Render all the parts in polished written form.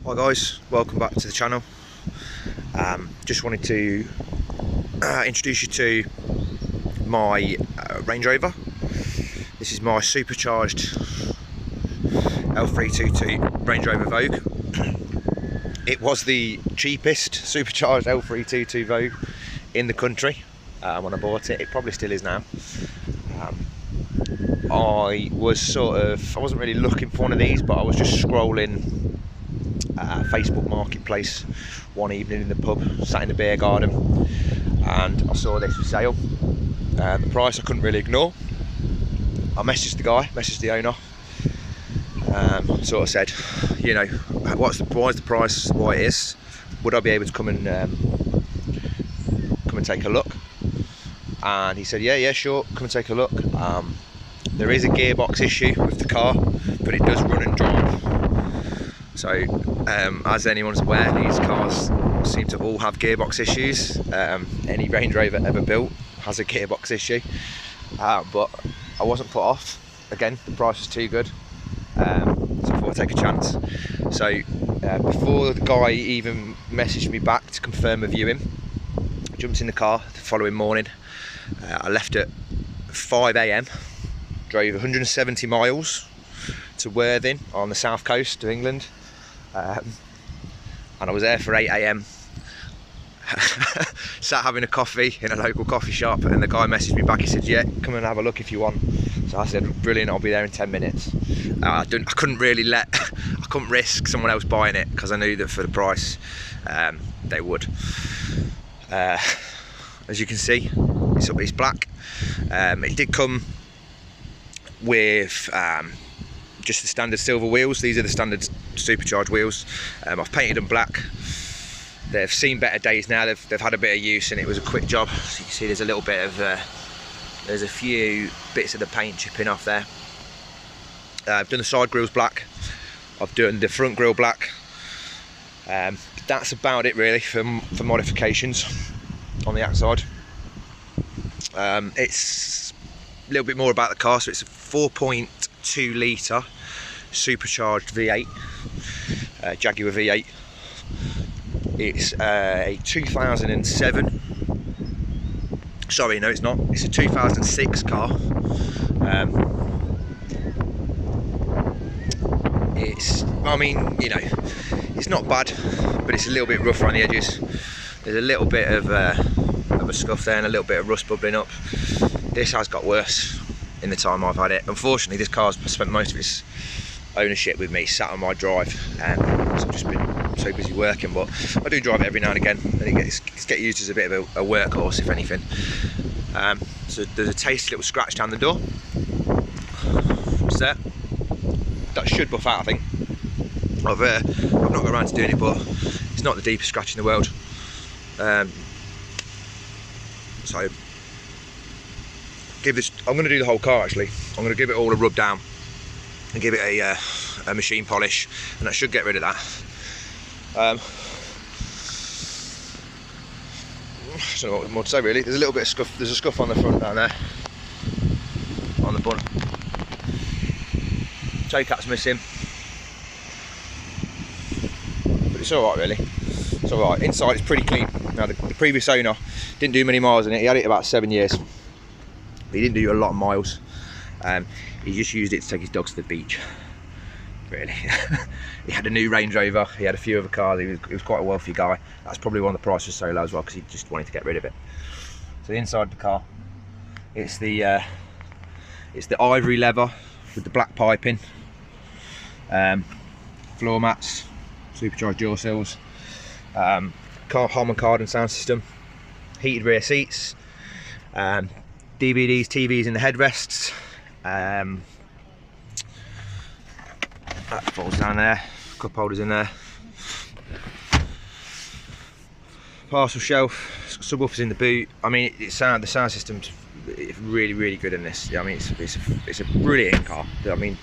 Hi guys, welcome back to the channel. Just wanted to introduce you to my Range Rover. This is my supercharged L322 Range Rover Vogue. It was the cheapest supercharged L322 Vogue in the country when I bought it. It probably still is now. I wasn't really looking for one of these, but I was just scrolling Facebook Marketplace one evening in the pub, sat in the beer garden, and I saw this for sale. The price I couldn't really ignore. I messaged the owner, sort of said, you know, why is the price what it is? Would I be able to come and take a look? And he said, yeah, sure, come and take a look. There is a gearbox issue with the car, but it does run and drive. So, as anyone's aware, these cars seem to all have gearbox issues. Any Range Rover ever built has a gearbox issue. But I wasn't put off. Again, the price was too good. So I thought I'd take a chance. So, before the guy even messaged me back to confirm a viewing, I jumped in the car the following morning. I left at 5 AM, drove 170 miles to Worthing on the south coast of England. And I was there for 8 AM. Sat having a coffee in a local coffee shop, and the guy messaged me back. He said, yeah, come and have a look if you want. So I said, brilliant, I'll be there in 10 minutes. I couldn't risk someone else buying it, because I knew that for the price they would. As you can see, it's black. It did come with just the standard silver wheels. These are the standard supercharged wheels. I've painted them black. They've seen better days now. They've had a bit of use, and it was a quick job. So you can see there's a little bit of there's a few bits of the paint chipping off there. I've done the side grills black. I've done the front grille black. That's about it really for modifications on the outside. It's a little bit more about the car. So it's a 4.2 litre supercharged V8, Jaguar V8. It's a 2007. Sorry, no, it's not. It's a 2006 car. I mean, you know, it's not bad, but it's a little bit rough around the edges. There's a little bit of a scuff there and a little bit of rust bubbling up. This has got worse in the time I've had it. Unfortunately, this car's spent most of its ownership with me, sat on my drive, so I've just been so busy working. But I do drive it every now and again, and it's get used as a bit of a workhorse, if anything. So there's a tasty little scratch down the door. Just there. That should buff out, I think. I've not got around to doing it, but it's not the deepest scratch in the world. So I'm going to do the whole car actually. I'm going to give it all a rub down and give it a machine polish, and that should get rid of that. I don't know what more to say really. There's a little bit of scuff. There's a scuff on the front down there, on the bun. Toe cap's missing, but it's all right really. It's all right. Inside it's pretty clean. Now the previous owner didn't do many miles in it. He had it about 7 years. He didn't do a lot of miles. He just used it to take his dogs to the beach, really. He had a new Range Rover, he had a few other cars. He was quite a wealthy guy. That's probably why the price was so low as well, because he just wanted to get rid of it. So the inside of the car, it's the ivory leather with the black piping, floor mats, supercharged jaw sills, Harman Kardon sound system, heated rear seats, DVDs, TVs in the headrests. That falls down there, cup holders in there, parcel shelf, subwoofers in the boot. I mean, the sound system's really good in this. I mean, it's a brilliant car. I mean,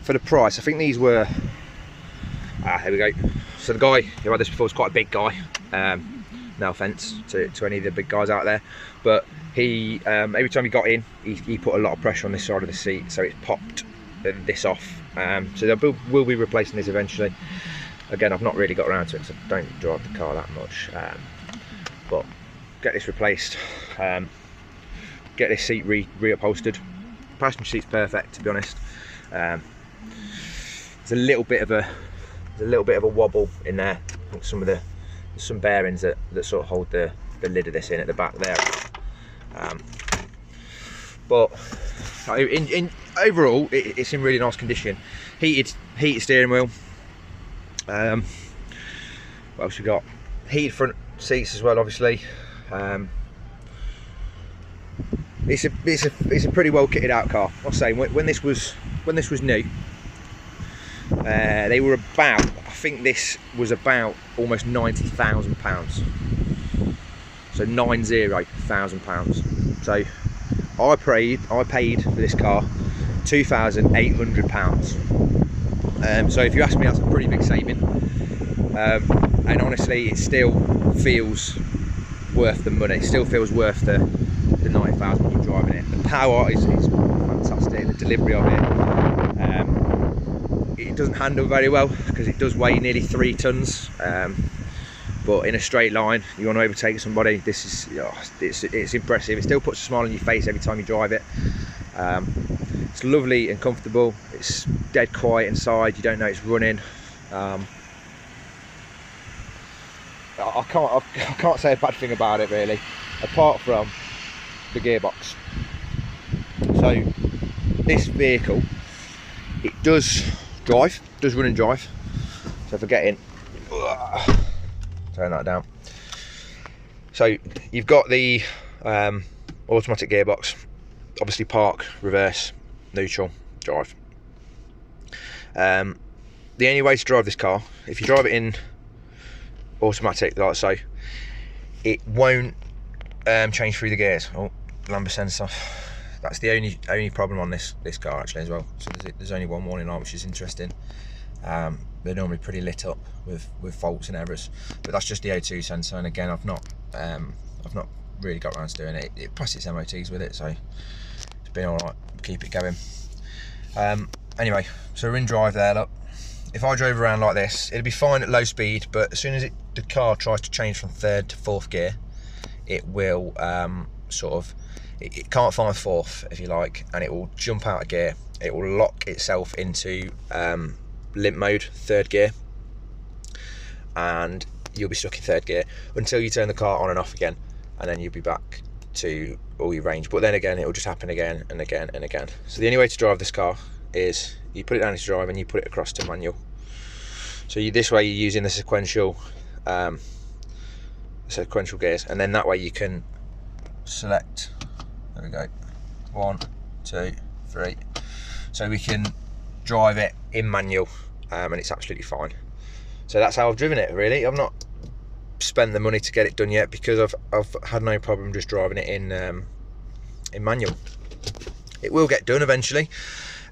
for the price, I think these were. Here we go. So the guy who had this before was quite a big guy. No offence to any of the big guys out there, but he every time he got in, he put a lot of pressure on this side of the seat, so it's popped this off. So they will be replacing this eventually. Again, I've not really got around to it because I don't drive the car that much. But get this replaced. Get this seat reupholstered. Passenger seat's perfect, to be honest. There's a little bit of a wobble in there. I think there's some bearings that sort of hold the lid of this in at the back there. But overall, it's in really nice condition. Heated steering wheel. What else we got? Heated front seats as well, obviously. It's a pretty well kitted out car. I was saying, when this was new, they were about, I think this was about almost £90,000. So £90,000. So I paid for this car £2,800. So if you ask me, that's a pretty big saving. And honestly, it still feels worth the money. It still feels worth the 90,000 when you're driving it. The power is fantastic. The delivery of it doesn't handle very well because it does weigh nearly 3 tons. But in a straight line, you want to overtake somebody. This is it's impressive. It still puts a smile on your face every time you drive it. It's lovely and comfortable. It's dead quiet inside. You don't know it's running. I can't say a bad thing about it really, apart from the gearbox. So this vehicle, it does run and drive. So if I get in, turn that down. So you've got the automatic gearbox, obviously park, reverse, neutral, drive. The only way to drive this car, if you drive it in automatic like so, it won't change through the gears. Oh, lambda sensor. That's the only problem on this car actually as well. So there's only one warning light, which is interesting. They're normally pretty lit up with faults and errors, but that's just the O2 sensor. And again, I've not really got around to doing it. It passed its MOTs with it, so it's been all right. Keep it going. Anyway, so we're in drive there. Look, if I drove around like this, it'd be fine at low speed, but as soon as the car tries to change from 3rd to 4th gear, it will it can't find 4th, if you like, and it will jump out of gear. It will lock itself into limp mode, 3rd gear, and you'll be stuck in 3rd gear until you turn the car on and off again, and then you'll be back to all your range. But then again, it will just happen again and again and again. So the only way to drive this car is you put it down to drive and you put it across to manual. So this way you're using the sequential gears, and then that way you can select, there we go, 1, 2, 3. So we can drive it in manual, and it's absolutely fine. So that's how I've driven it really. I've not spent the money to get it done yet because I've had no problem just driving it in manual. It will get done eventually.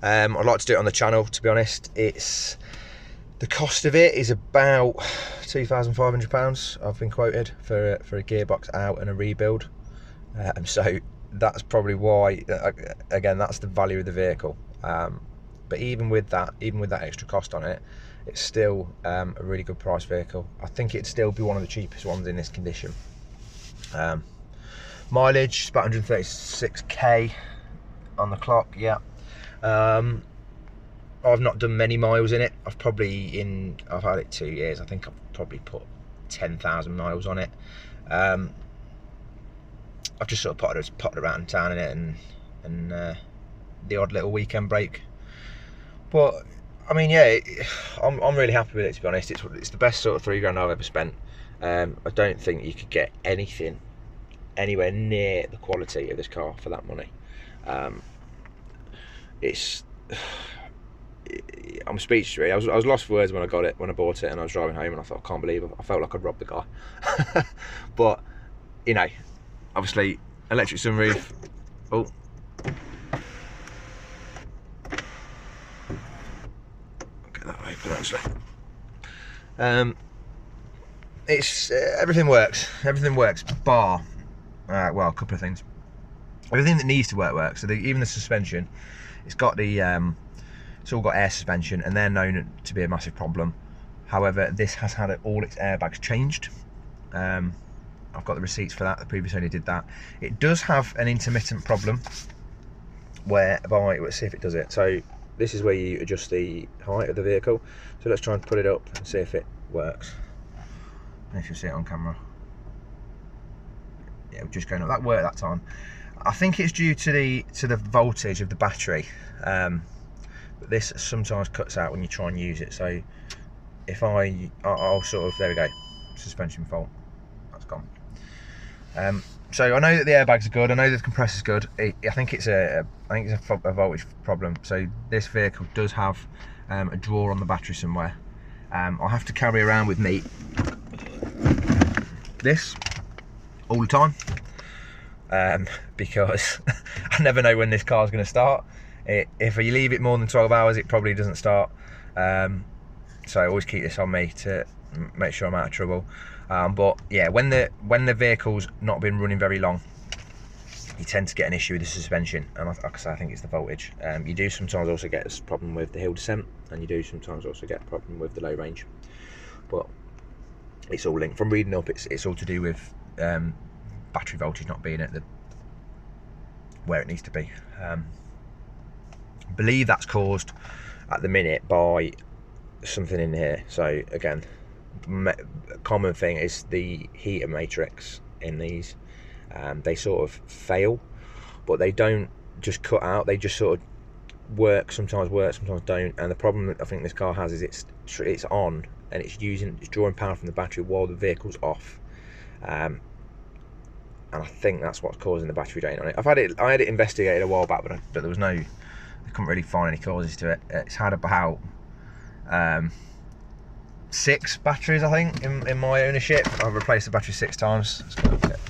I'd like to do it on the channel, to be honest. The cost of it is about £2,500 I've been quoted for a gearbox out and a rebuild. So that's probably why, again, that's the value of the vehicle. But even with that extra cost on it, it's still a really good price vehicle. I think it'd still be one of the cheapest ones in this condition. Mileage is about 136k on the clock, yeah. I've not done many miles in it. I've had it 2 years. I think I've probably put 10,000 miles on it. I've just sort of potted around town in it and the odd little weekend break. But I mean, yeah, I'm really happy with it, to be honest. It's the best sort of £3 I've ever spent. I don't think you could get anything anywhere near the quality of this car for that money. I'm speechless really. I was lost for words when I bought it, and I was driving home and I thought, I can't believe it. I felt like I'd robbed the car. But you know, obviously electric sunroof. Oh, get that open actually. It's everything works bar well, a couple of things. Everything that needs to work works. So even the suspension, it's got the It's all got air suspension, and they're known to be a massive problem. However, this has had all its airbags changed. I've got the receipts for that. The previous owner did that. It does have an intermittent problem whereby, let's see if it does it. So this is where you adjust the height of the vehicle. So let's try and put it up and see if it works. And if you'll see it on camera. Yeah, we're just going up. That worked that time. I think it's due to the voltage of the battery. But this sometimes cuts out when you try and use it. So if I'll sort of, there we go, suspension fault, that's gone. So I know that the airbags are good. I know that the compressor's good. I think it's a voltage problem. So this vehicle does have a drawer on the battery somewhere. I'll have to carry around with me this all the time because I never know when this car's going to start. If you leave it more than 12 hours, it probably doesn't start. So I always keep this on me to make sure I'm out of trouble. But yeah, when the vehicle's not been running very long, you tend to get an issue with the suspension, and like I say, I think it's the voltage. You do sometimes also get a problem with the hill descent, and you do sometimes also get a problem with the low range. But it's all linked. From reading up, it's all to do with battery voltage not being at where it needs to be. I believe that's caused at the minute by something in here. So again, common thing is the heater matrix in these. They sort of fail, but they don't just cut out, they just sort of work, sometimes don't. And the problem that I think this car has is it's on and it's drawing power from the battery while the vehicle's off. And I think that's what's causing the battery drain on it. I had it investigated a while back, but there was I couldn't really find any causes to it. It's had about 6 batteries, I think, in my ownership. I've replaced the battery 6 times. Let's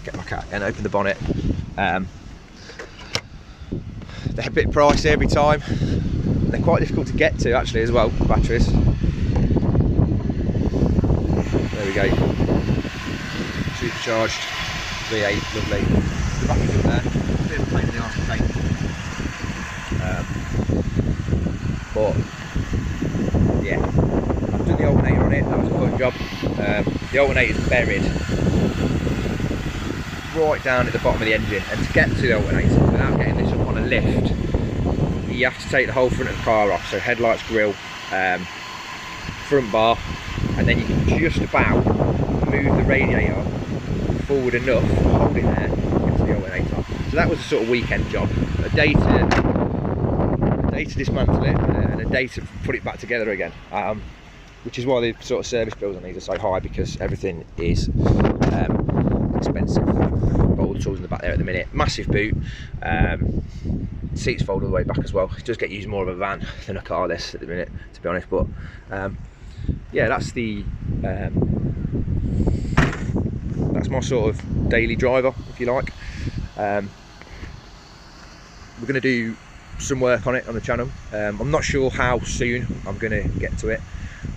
get my cat and open the bonnet. They're a bit pricey every time. They're quite difficult to get to actually as well, batteries. There we go. Supercharged V8, lovely. The battery's up there. It's a bit of a pain in the arse to take. But yeah, I've done the alternator on it. That was a fun job. The alternator's buried right down at the bottom of the engine, and to get to the alternator without getting this up on a lift, you have to take the whole front of the car off. So headlights, grille, front bar, and then you can just about move the radiator forward enough, hold it there, get to the alternator. So that was a sort of weekend job. A day to dismantle it and a day to put it back together again. Which is why the sort of service bills on these are so high, because everything is expensive. Got all the tools in the back there at the minute. Massive boot. Seats fold all the way back as well. It does get used more of a van than a car this at the minute, to be honest. But yeah, that's my sort of daily driver, if you like. We're going to do some work on it on the channel. I'm not sure how soon I'm going to get to it,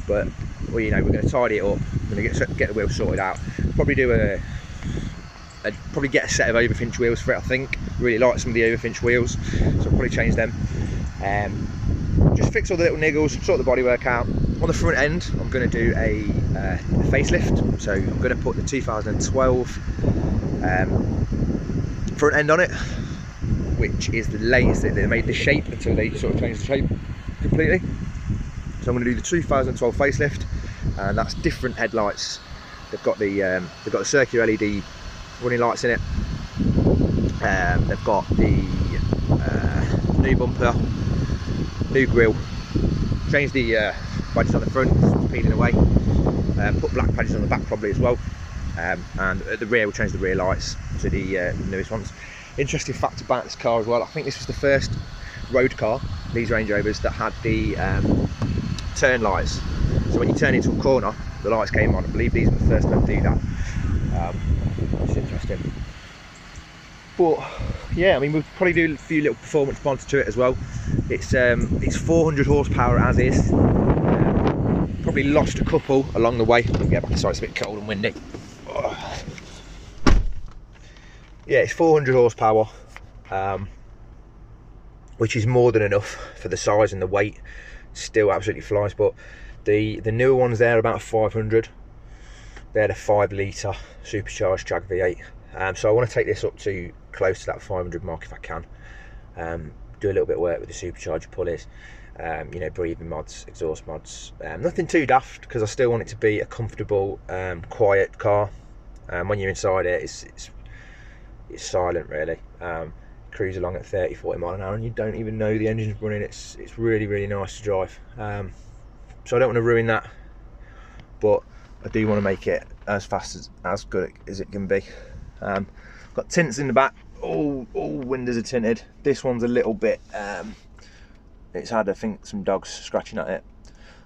but well, you know, we're going to tidy it up. We're going to get the wheels sorted out. Probably do probably get a set of overfinch wheels for it. I think really like some of the overfinch wheels, so I'll probably change them. Just fix all the little niggles, sort the bodywork out. On the front end, I'm going to do a facelift. So I'm going to put the 2012 front end on it, which is the latest. They made the shape until they sort of changed the shape completely. So I'm going to do the 2012 facelift, and that's different headlights. They've got the circular LED running lights in it. They've got the new bumper, new grille. Changed the badges on the front, it's peeling away. Put black badges on the back probably as well. And at the rear, we'll change the rear lights to the newest ones. Interesting fact about this car as well, I think this was the first road car, these Range Rovers, that had the turn lights. So when you turn into a corner, the lights came on. I believe these were the first one to do that. It's interesting. But yeah, I mean, we'll probably do a few little performance mods to it as well. It's 400 horsepower as is. Probably lost a couple along the way. Let me get back inside, it's a bit cold and windy. Yeah, it's 400 horsepower, which is more than enough for the size and the weight. still absolutely flies. But the newer ones there are about 500. They're the 5 litre supercharged Jag V8. So I want to take this up to close to that 500 mark if I can. Do a little bit of work with the supercharger pulleys, you know, breathing mods, exhaust mods. Nothing too daft, because I still want it to be a comfortable, quiet car. When you're inside it, it's silent really. Cruise along at 30-40 mile an hour and you don't even know the engine's running. It's really, really nice to drive. So I don't want to ruin that, but I do want to make it as fast as good as it can be. Got tints in the back. All windows are tinted. This one's a little bit, it's had, I think, some dogs scratching at it,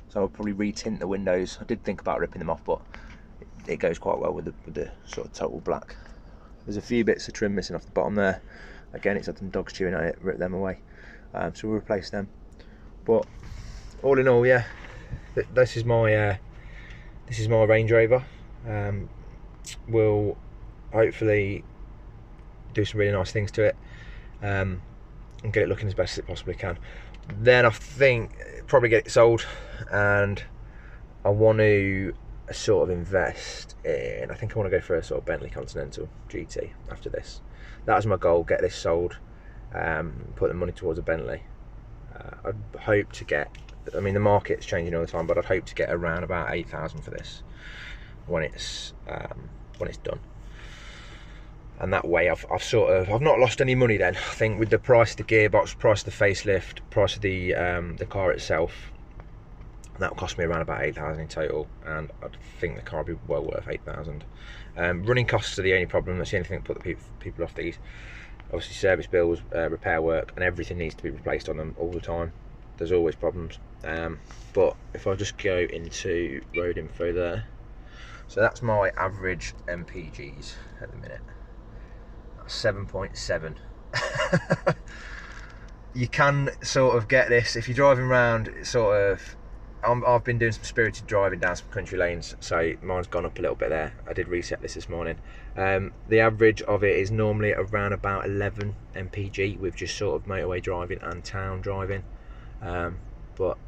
so I'll probably re-tint the windows. I did think about ripping them off, but it goes quite well with the sort of total black. There's a few bits of trim missing off the bottom there. Again, it's had some dogs chewing at it, rip them away. So we'll replace them. But all in all, yeah, this is my Range Rover. We'll hopefully do some really nice things to it, and get it looking as best as it possibly can. Then I think probably get it sold, and I want to sort of invest in, I think I want to go for a sort of Bentley Continental GT after this. That's my goal, get this sold, put the money towards a Bentley. I'd hope to get, I mean the market's changing all the time, but I'd hope to get around about 8,000 for this when it's done. And that way I've not lost any money then. I think with the price of the gearbox, price of the facelift, price of the car itself, that will cost me around about 8,000 in total, and I think the car will be well worth 8,000. Running costs are the only problem. That's the only thing that put the people off these. Obviously service bills, repair work, and everything needs to be replaced on them all the time. There's always problems. But if I just go into road info there, so that's my average MPGs at the minute. 7.7. You can sort of get this if you're driving around, sort of. I've been doing some spirited driving down some country lanes, so mine's gone up a little bit there. I did reset this morning. The average of it is normally around about 11 mpg with just sort of motorway driving and town driving. But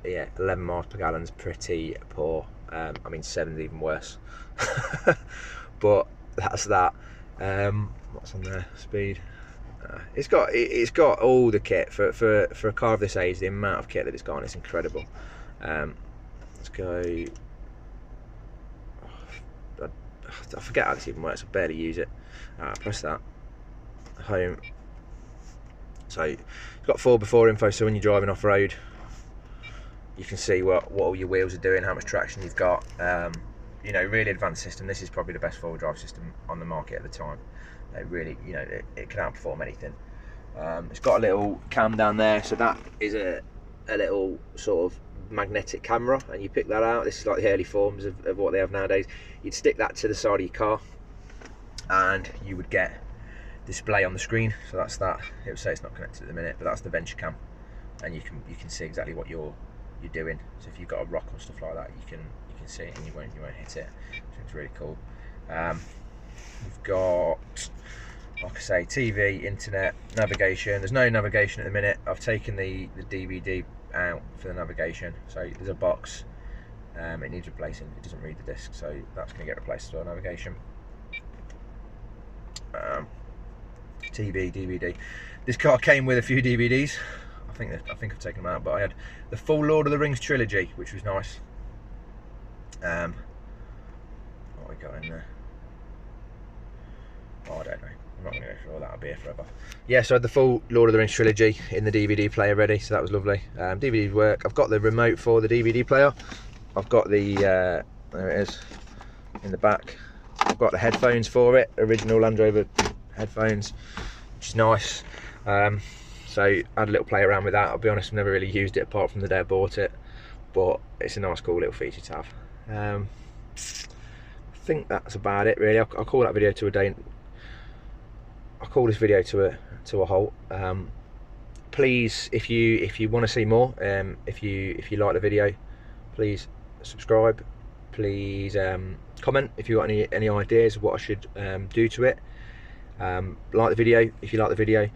yeah, 11 miles per gallon is pretty poor. I mean 7's even worse. But that's that. What's on there? Speed. It's got all the kit for a car of this age. The amount of kit that it's got on, it's incredible. Let's go. I forget how this even works. I barely use it. Press that. Home. So it's got 4x4 info. So when you're driving off road, you can see what all your wheels are doing, how much traction you've got. You know, really advanced system. This is probably the best four-wheel drive system on the market at the time. It really, you know, it can outperform anything. It's got a little cam down there, so that is a little sort of magnetic camera, and you pick that out. This is like the early forms of what they have nowadays. You'd stick that to the side of your car, and you would get display on the screen. So that's that. It would say it's not connected at the minute, but that's the venture cam, and you can see exactly what you're doing. So if you've got a rock or stuff like that, you can see it and you won't hit it. So it's really cool. We've got, like I say, TV, internet, navigation. There's no navigation at the minute. I've taken the DVD out for the navigation. So there's a box. It needs replacing. It doesn't read the disc, so that's going to get replaced as well. Navigation. TV, DVD. This car came with a few DVDs. I think I've taken them out, but I had the full Lord of the Rings trilogy, which was nice. What we got in there? Oh, I don't know. I'm not going to go through all that. I'll be here forever. Yeah, so I had the full Lord of the Rings trilogy in the DVD player ready, so that was lovely. DVDs work. I've got the remote for the DVD player. I've got the there it is in the back. I've got the headphones for it, original Land Rover headphones, which is nice. So I had a little play around with that. I'll be honest, I've never really used it apart from the day I bought it, but it's a nice, cool little feature to have. I think that's about it, really. I'll call that video to a day. I'll call this video to a halt. Please, if you want to see more, if you like the video, please subscribe. Please comment if you got any ideas of what I should do to it. Like the video if you like the video.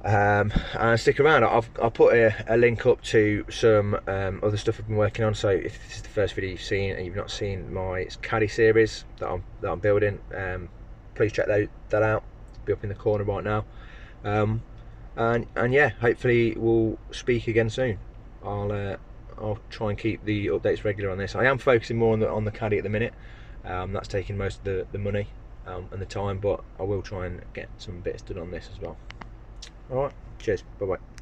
and stick around. I'll put a link up to some other stuff I've been working on. So if this is the first video you've seen and you've not seen my caddy series that I'm building, please check that out. It'll be up in the corner right now. And yeah, hopefully we'll speak again soon. I'll try and keep the updates regular on this. I am focusing more on the caddy at the minute. That's taking most of the money and the time, but I will try and get some bits done on this as well. Alright, cheers, bye bye.